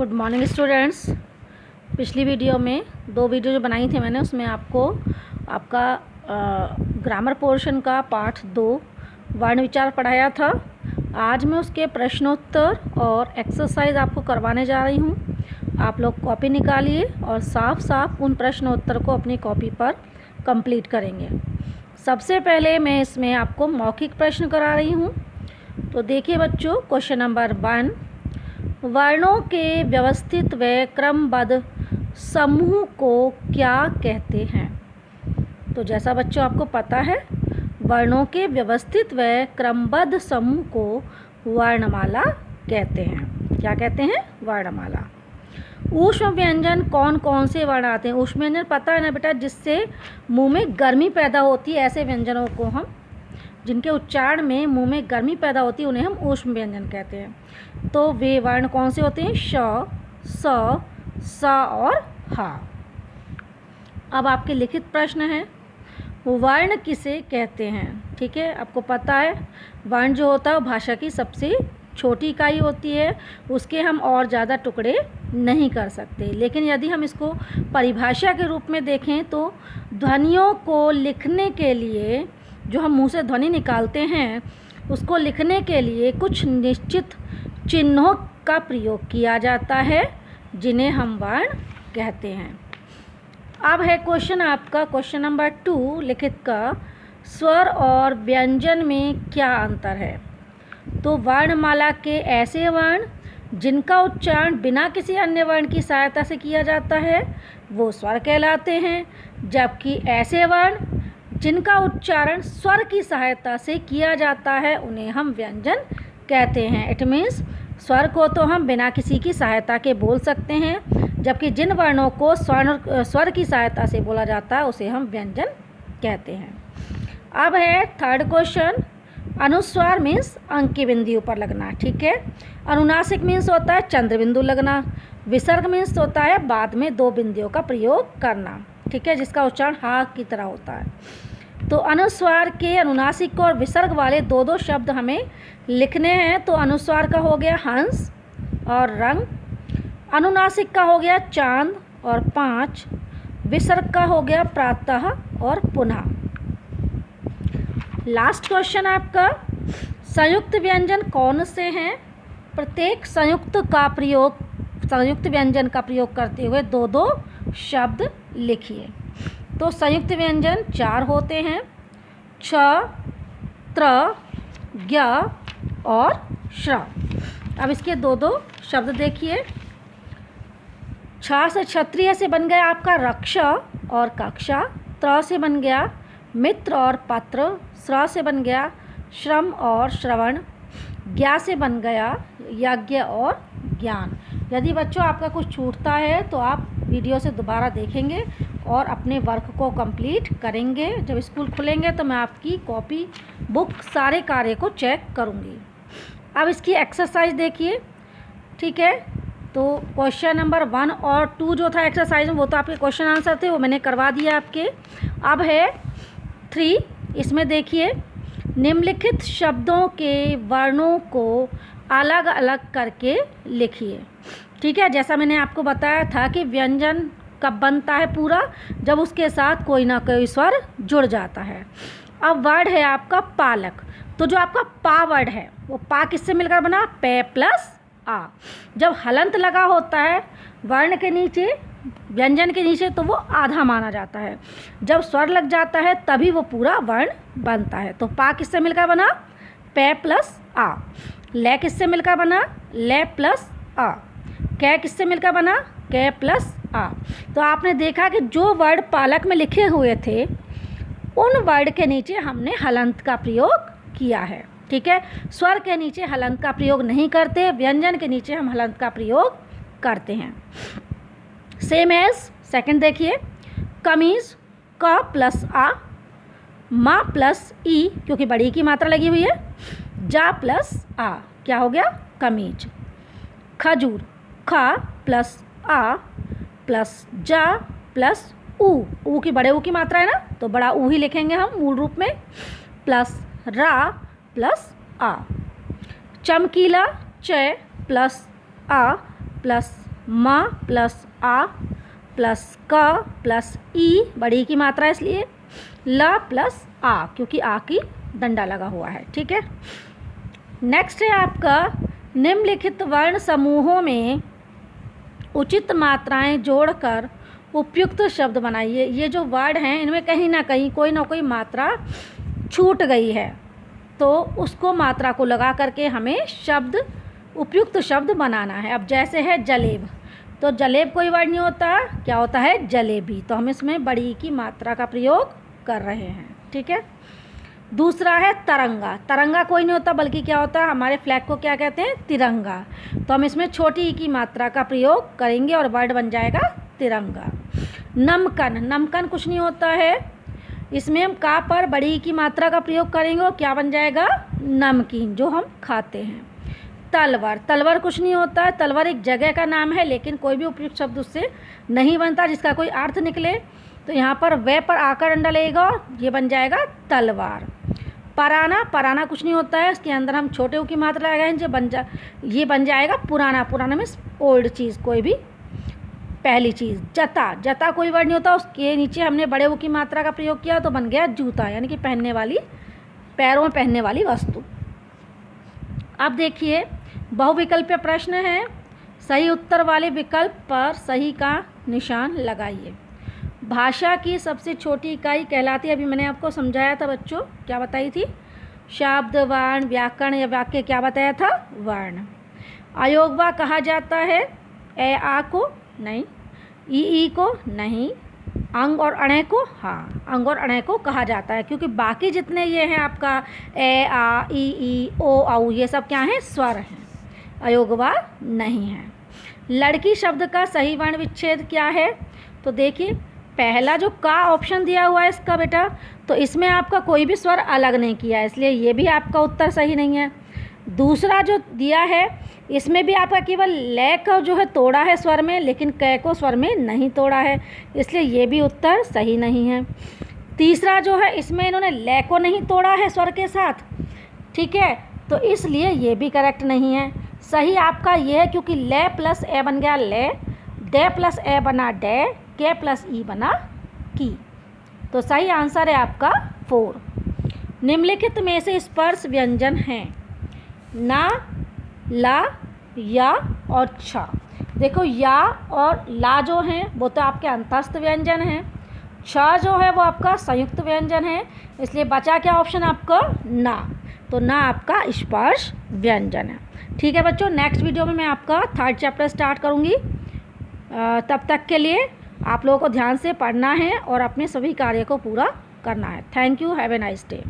Good morning students. पिछली video में दो वीडियो जो बनाई थी मैंने, उसमें आपको आपका ग्रामर पोर्शन का पार्ट 2 वर्ण विचार पढ़ाया था। आज मैं उसके प्रश्नोत्तर और एक्सरसाइज आपको करवाने जा रही हूँ। आप लोग कॉपी निकालिए और साफ साफ उन प्रश्नोत्तर को अपनी कॉपी पर कंप्लीट करेंगे। सबसे पहले मैं इसमें आपको मौखिक प्रश्न करा रही हूँ। तो देखिए बच्चों, क्वेश्चन नंबर 1, वर्णों के व्यवस्थित व क्रमबद्ध समूह को क्या कहते हैं? तो जैसा बच्चों आपको पता है, वर्णों के व्यवस्थित व क्रमबद्ध समूह को वर्णमाला कहते हैं। क्या कहते हैं? वर्णमाला। ऊष्म व्यंजन कौन कौन से वर्ण आते हैं? ऊष्म व्यंजन पता है ना बेटा, जिससे मुंह में गर्मी पैदा होती है, ऐसे व्यंजनों को हम, जिनके उच्चारण में मुंह में गर्मी पैदा होती है, उन्हें हम ऊष्म व्यंजन कहते हैं। तो वे वर्ण कौन से होते हैं? श, स, स और हा। अब आपके लिखित प्रश्न है, वर्ण किसे कहते हैं? ठीक है, आपको पता है वर्ण जो होता है वो भाषा की सबसे छोटी इकाई होती है, उसके हम और ज़्यादा टुकड़े नहीं कर सकते। लेकिन यदि हम इसको परिभाषा के रूप में देखें तो ध्वनियों को लिखने के लिए, जो हम मुंह से ध्वनि निकालते हैं, उसको लिखने के लिए कुछ निश्चित चिन्हों का प्रयोग किया जाता है, जिन्हें हम वर्ण कहते हैं। अब है क्वेश्चन आपका, क्वेश्चन नंबर 2 लिखित का, स्वर और व्यंजन में क्या अंतर है? तो वर्णमाला के ऐसे वर्ण जिनका उच्चारण बिना किसी अन्य वर्ण की सहायता से किया जाता है वो स्वर कहलाते हैं, जबकि ऐसे वर्ण जिनका उच्चारण स्वर की सहायता से किया जाता है उन्हें हम व्यंजन कहते हैं। इट मीन्स स्वर को तो हम बिना किसी की सहायता के बोल सकते हैं, जबकि जिन वर्णों को स्वर की सहायता से बोला जाता है उसे हम व्यंजन कहते हैं। अब है थर्ड क्वेश्चन, अनुस्वार मीन्स अंक की बिंदु पर लगना। ठीक है, अनुनासिक मीन्स होता है चंद्र बिंदु लगना, विसर्ग मीन्स होता है बाद में दो बिंदुओं का प्रयोग करना। ठीक है, जिसका उच्चारण हा की तरह होता है। तो अनुस्वार के, अनुनासिक और विसर्ग वाले दो दो शब्द हमें लिखने हैं। तो अनुस्वार का हो गया हंस और रंग, अनुनासिक का हो गया चांद और 5, विसर्ग का हो गया प्रातः और पुनः। लास्ट क्वेश्चन आपका, संयुक्त व्यंजन कौन से हैं? प्रत्येक संयुक्त व्यंजन का प्रयोग करते हुए दो दो शब्द लिखिए। तो संयुक्त व्यंजन 4 होते हैं, छ, त्र, ज्ञ और श्र। अब इसके दो दो शब्द देखिए। छ से क्षत्रिय से बन गया आपका रक्ष और कक्षा, त्र से बन गया मित्र और पत्र, श्र से बन गया श्रम और श्रवण, ज्ञा से बन गया यज्ञ और ज्ञान। यदि बच्चों आपका कुछ छूटता है तो आप वीडियो से दोबारा देखेंगे और अपने वर्क को कंप्लीट करेंगे। जब स्कूल खुलेंगे तो मैं आपकी कॉपी, बुक, सारे कार्य को चेक करूंगी। अब इसकी एक्सरसाइज देखिए। ठीक है, तो क्वेश्चन नंबर 1 और 2 जो था एक्सरसाइज में, वो तो आपके क्वेश्चन आंसर थे, वो मैंने करवा दिया आपके। अब है 3, इसमें देखिए, निम्नलिखित शब्दों के वर्णों को अलग अलग करके लिखिए। ठीक है, जैसा मैंने आपको बताया था कि व्यंजन कब बनता है पूरा, जब उसके साथ कोई ना कोई स्वर जुड़ जाता है। अब वर्ड है आपका पालक। तो जो आपका पा वर्ड है वो पा किससे मिलकर बना? पे प्लस आ। जब हलंत लगा होता है वर्ण के नीचे, व्यंजन के नीचे, तो वो आधा माना जाता है। जब स्वर लग जाता है तभी वो पूरा वर्ण बनता है। तो पा किससे मिलकर बना? पे प्लस आ। ले किससे मिलकर बना? ले प्लस आ। कै किससे मिलकर बना? कै प्लस आ। तो आपने देखा कि जो वर्ड पालक में लिखे हुए थे उन वर्ड के नीचे हमने हलंत का प्रयोग किया है। ठीक है, स्वर के नीचे हलंत का प्रयोग नहीं करते, व्यंजन के नीचे हम हलंत का प्रयोग करते हैं। सेम एज सेकंड देखिए, कमीज, क प्लस आ, मा प्लस ई क्योंकि बड़ी की मात्रा लगी हुई है, जा प्लस आ, क्या हो गया? कमीज। खजूर, ख प्लस आ प्लस जा प्लस ऊ की, बड़े ऊ की मात्रा है ना, तो बड़ा ऊ ही लिखेंगे हम मूल रूप में, प्लस रा प्लस आ। चमकीला, च प्लस आ प्लस म प्लस आ प्लस क प्लस ई, बड़ी की मात्रा इसलिए, ल प्लस आ क्योंकि आ की डंडा लगा हुआ है। ठीक है, नेक्स्ट है आपका निम्नलिखित वर्ण समूहों में उचित मात्राएं जोड़कर उपयुक्त शब्द बनाइए। ये जो वर्ड हैं इनमें कहीं ना कहीं कोई ना कोई मात्रा छूट गई है, तो उसको मात्रा को लगा करके हमें शब्द उपयुक्त शब्द बनाना है। अब जैसे है जलेब, तो जलेब कोई वर्ड नहीं होता, क्या होता है जलेबी, तो हम इसमें बड़ी की मात्रा का प्रयोग कर रहे हैं। ठीक है, दूसरा है तरंगा, तरंगा कोई नहीं होता बल्कि क्या होता है, हमारे फ्लैग को क्या कहते हैं, तिरंगा, तो हम इसमें छोटी ई की मात्रा का प्रयोग करेंगे और वर्ड बन जाएगा तिरंगा। नमकन, नमकन कुछ नहीं होता है, इसमें हम का पर बड़ी ई की मात्रा का प्रयोग करेंगे और क्या बन जाएगा, नमकीन जो हम खाते हैं। तलवर, तलवर कुछ नहीं होता है, तलवर एक जगह का नाम है, लेकिन कोई भी उपयुक्त शब्द उससे नहीं बनता जिसका कोई अर्थ निकले, तो यहाँ पर वे पर आकर डंडा लगेगा और ये बन जाएगा तलवार। पराना, पराना कुछ नहीं होता है, इसके अंदर हम छोटे ऊ की मात्रा लगाएंगे ये बन जाएगा पुराना, पुराना में ओल्ड चीज़, कोई भी पहली चीज़। जता, जता कोई वर्ड नहीं होता, उसके नीचे हमने बड़े ऊ की मात्रा का प्रयोग किया तो बन गया जूता, यानी कि पहनने वाली, पैरों में पहनने वाली वस्तु। अब देखिए बहुविकल्पीय प्रश्न है, सही उत्तर वाले विकल्प पर सही का निशान लगाइए। भाषा की सबसे छोटी इकाई कहलाती है, अभी मैंने आपको समझाया था बच्चों, क्या बताई थी, शब्द, वर्ण, व्याकरण या वाक्य, क्या बताया था, वर्ण। अयोगवा कहा जाता है ए आ को, नहीं, ई को नहीं, अंग और अणे को, हाँ अंग और अणे को कहा जाता है, क्योंकि बाकी जितने ये हैं आपका ए आ ई ओ औ, ये सब क्या हैं, स्वर हैं, अयोगवा नहीं है। लड़की शब्द का सही वर्ण विच्छेद क्या है, तो देखिए पहला जो का ऑप्शन दिया हुआ है इसका बेटा, तो इसमें आपका कोई भी स्वर अलग नहीं किया है, इसलिए ये भी आपका उत्तर सही नहीं है। दूसरा जो दिया है इसमें भी आपका केवल ले का जो है तोड़ा है स्वर में, लेकिन कै को स्वर में नहीं तोड़ा है, इसलिए ये भी उत्तर सही नहीं है। तीसरा जो है इसमें इन्होंने ले को नहीं तोड़ा है स्वर के साथ, ठीक है, तो इसलिए ये भी करेक्ट नहीं है। सही आपका ये है क्योंकि ले प्लस ए बन गया ले, डे प्लस ए बना डे, के प्लस ई बना की, तो सही आंसर है आपका 4। निम्नलिखित में से स्पर्श व्यंजन हैं, ना, ला, या और छ। देखो या और ला जो हैं वो तो आपके अंतस्थ व्यंजन हैं, छ जो है वो आपका संयुक्त व्यंजन है, इसलिए बचा क्या ऑप्शन आपका, ना, तो ना आपका स्पर्श व्यंजन है। ठीक है बच्चों, नेक्स्ट वीडियो में मैं आपका 3rd चैप्टर स्टार्ट करूँगी। तब तक के लिए आप लोगों को ध्यान से पढ़ना है और अपने सभी कार्य को पूरा करना है। Thank you, have a nice day.